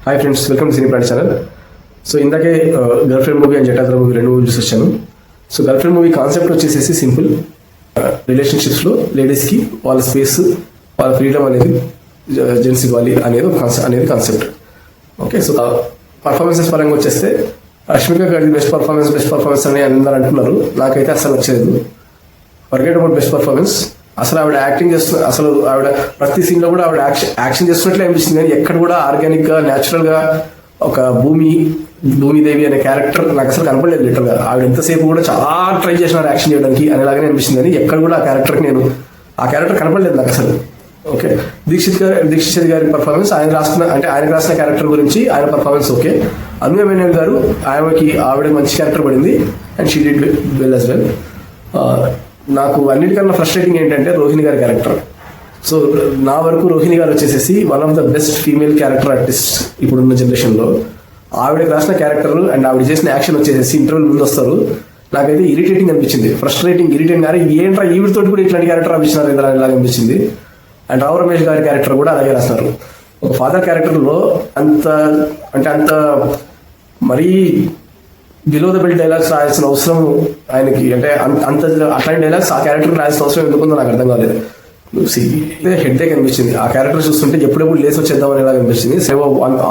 Hi friends, welcome to cine plant channel. So ఇందాకే girl friend movie and Jatadhara movie రెండు movie చూసి వచ్చాను. So girl friend movie concept వచ్చేసి simple. రిలేషన్షిప్స్లో లేడీస్కి వాళ్ళ స్పేస్, వాళ్ళ ఫ్రీడమ్ అనేది జెంట్స్ ఇవ్వాలి అనేది కాన్సెప్ట్. ఓకే, సో పర్ఫార్మెన్సెస్ పరంగా వచ్చేస్తే రష్మిక గారి బెస్ట్ పర్ఫార్మెన్స్ అని అందరూ అంటున్నారు. నాకైతే అసలు నచ్చలేదు. Forget about best performance. అసలు ఆవిడ యాక్టింగ్ చేస్తున్న, అసలు ఆవిడ ప్రతి సీన్ లో కూడా ఆవిడ యాక్షన్ చేస్తున్నట్లే అనిపిస్తుంది. కానీ ఎక్కడ కూడా ఆర్గానిక్ గా, న్యాచురల్ గా ఒక భూమిదేవి అనే క్యారెక్టర్ నాకు అసలు కనపడలేదు. లిటరల్ గా ఆవిడ ఎంతసేపు కూడా చాలా ట్రై చేసినారు యాక్షన్ చేయడానికి అనేలాగానే అనిపిస్తుంది. కానీ ఎక్కడ కూడా ఆ క్యారెక్టర్ కనపడలేదు నాకు అసలు. ఓకే, దీక్షిత్ గారి పర్ఫార్మెన్స్, ఆయనకు రాసిన క్యారెక్టర్ గురించి ఆయన పర్ఫార్మెన్స్ ఓకే. అన్వయ మేనన్ గారు ఆవిడ మంచి క్యారెక్టర్ పడింది and she did well as well. నాకు అన్నిటికన్నా ఫ్రస్ట్రేటింగ్ ఏంటంటే రోహిణి గారి క్యారెక్టర్. సో నా వరకు రోహిణి గారు వచ్చేసి one of the best female character artist ఇప్పుడున్న జనరేషన్లో. ఆవిడకి రాసిన క్యారెక్టర్ అండ్ ఆవిడ చేసిన యాక్షన్ వచ్చేసి ఇంటర్వ్యూ ముందు వస్తారు. నాకైతే ఇరిటేటింగ్ అనిపించింది, ఇరిటేటింగ్ గారు ఏంట్రా ఈవిడతో కూడా ఇట్లాంటి క్యారెక్టర్ అనిపించినారు ఇలాగ అనిపించింది. అండ్ రావు రమేష్ గారి క్యారెక్టర్ కూడా అలాగే రాస్తున్నారు. ఒక ఫాదర్ క్యారెక్టర్లో అంత మరీ బిలో ద బెల్ట్ డైలాగ్స్ రాయాల్సిన అవసరం ఆయనకి, అంటే అట్లాంటి డైలాగ్స్ ఆ క్యారెక్టర్ రాయాల్సిన అవసరం ఎందుకుందో నాకు అర్థం కాలేదు. హెడ్ ఏక్ అనిపించింది ఆ క్యారెక్టర్ చూస్తుంటే. ఎప్పుడెప్పుడు లేసి వచ్చేద్దాం అనేలా అనిపించింది. సేవ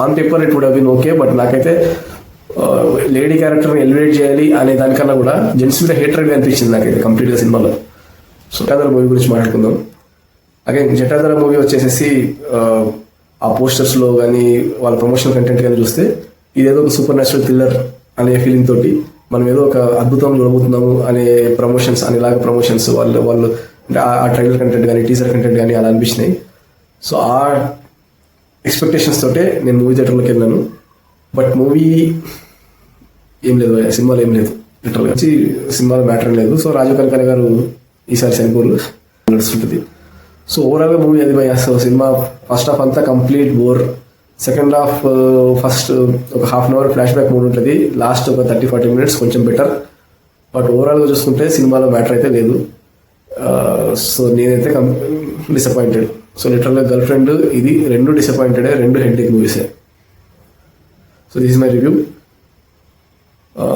on paper it would have been okay, but నాకైతే లేడీ క్యారెక్టర్ని ఎలివేట్ చేయాలి అనే దానికన్నా కూడా జెంట్స్ మీద హేట్రెడ్ అనిపించింది నాకైతే కంప్లీట్గా సినిమాలో. సో జటాధర మూవీ గురించి మాట్లాడుకుందాం. అగైన్ జటాధర మూవీ వచ్చేసి ఆ పోస్టర్స్లో కానీ వాళ్ళ ప్రమోషనల్ కంటెంట్ కానీ చూస్తే ఇదేదో ఒక సూపర్ న్యాచురల్ థ్రిల్లర్ అనే ఫీలింగ్ తోటి మనం ఏదో ఒక అద్భుతం చూడబోతున్నాము అనే ప్రమోషన్స్ వాళ్ళు అంటే ఆ ట్రైలర్ కంటెంట్ కానీ టీజర్ కంటెంట్ కానీ అలా అనిపించినాయి. సో ఆ ఎక్స్పెక్టేషన్స్ తోటే నేను మూవీ థియేటర్లోకి వెళ్ళాను. బట్ మూవీ ఏం లేదు, సినిమాలో ఏం లేదు. లిటరల్గా వచ్చి సినిమాలో మ్యాటర్ లేదు. సో రాజు కనకాల గారు ఈసారి చనిపోరు నడుస్తుంటుంది. సో ఓవరాల్గా మూవీ అది భయ. సో సినిమా ఫస్ట్ హాఫ్ అంతా complete bore. Second half first ఒక half an hour flash back mood ఉంటుంది. లాస్ట్ ఒక 30-40 మినిట్స్ కొంచెం బెటర్. బట్ ఓవరాల్గా చూసుకుంటే సినిమాలో మ్యాటర్ అయితే లేదు. సో నేనైతే డిసప్పాయింటెడ్. సో లిటరల్గా గర్ల్ ఫ్రెండ్ ఇది రెండు డిసప్పాయింటెడ్, రెండు హెడ్ఏక్ మూవీసే. So this is my review.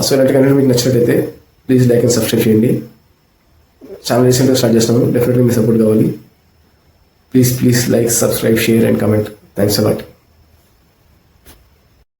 So ఇలాంటి కంటెంట్ మీకు నచ్చినట్టయితే ప్లీజ్ లైక్ అండ్ సబ్స్క్రైబ్ చేయండి. ఛానల్ రీసెంట్గా స్టార్ట్ చేస్తున్నాను, డెఫినెట్లీ మీ సపోర్ట్ కావాలి. Please like, subscribe, share and comment. Thanks allot.